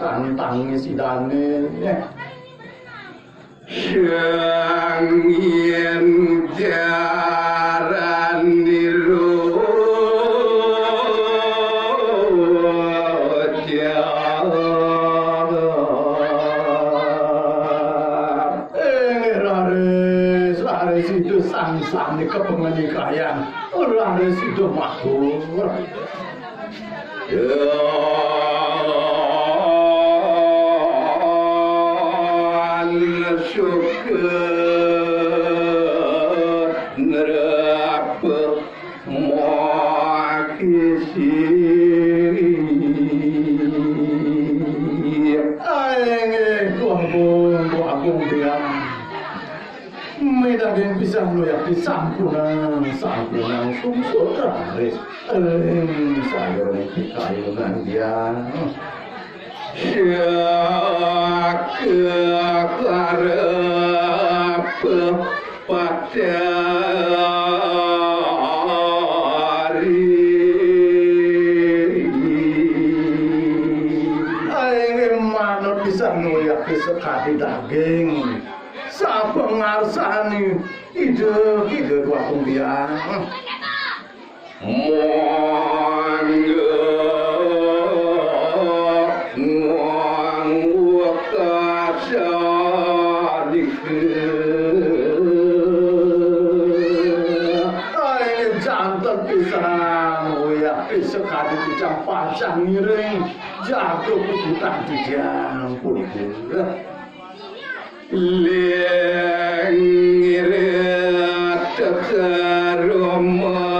Tantangi sidane Sangyen jaran niru Laris itu sang-sang di kepengenikayan Laris itu makhluk Medaging pisang loyak di sampunan sumsur raris sayur kayunan dia kekarep patari aing manut pisang loyak di sekali daging pengarsani ide dua kumbian jantan pisang ya sekali pisang panjang miring jago kebutan dijang pulih lengirat keruman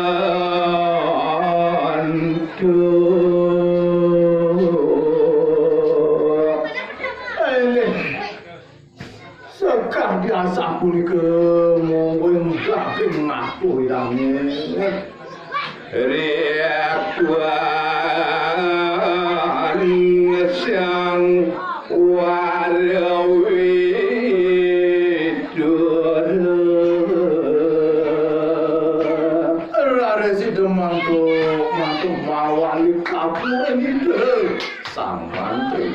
sekar biasa pulih ke mungkin daging ngaku hidangnya riakuan sang warawi mantu mawali kapur itu sang mantri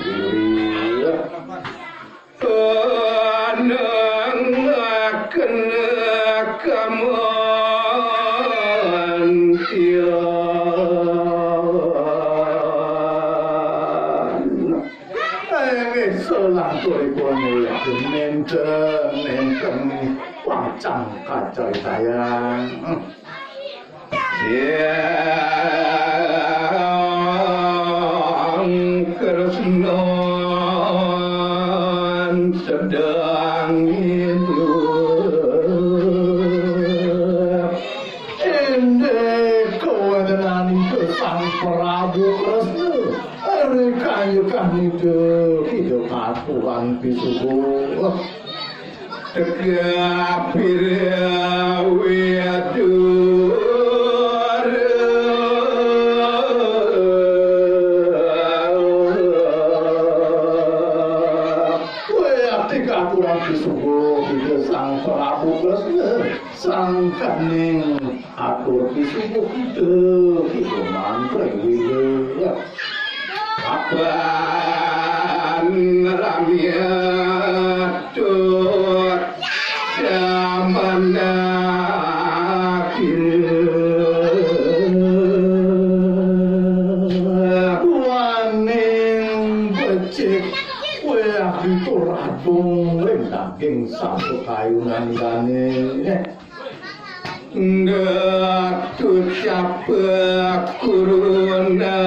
penang kena kematian selantui kono ya nenten wajang kacau sayang yang keresnan sedang hidup ini kewenangan itu sang Prabu Kresna kayu-kan itu hidup aturan pisuhu tegapir wiadu sang Prabu Kresna sang kaning atur pisuhu itu mantra wilu kapan ramya tut zaman akhir waning becik weah itu radung daging ing satu kayunan kane Ngetut capek kuruna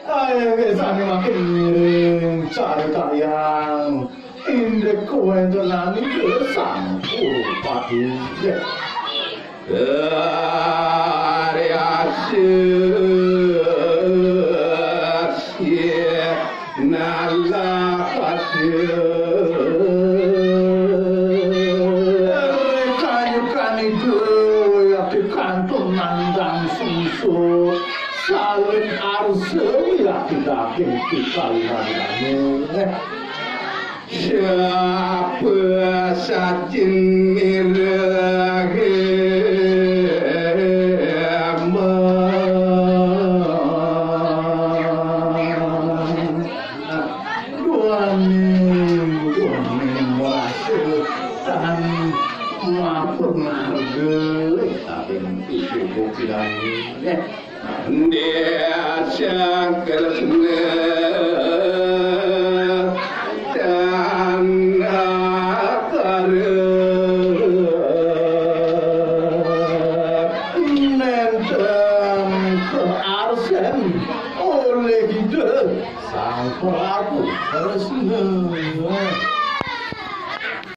ayo kesane makin miring cari kayang indek kuwentenan iki sampur padu kayukan itu ya di kantung nandang susu salin arse ya di daging di kalimantan siapa sajin mirage dia sangkal dan akar nentang ke arsen oleh kita sang pelaku resmi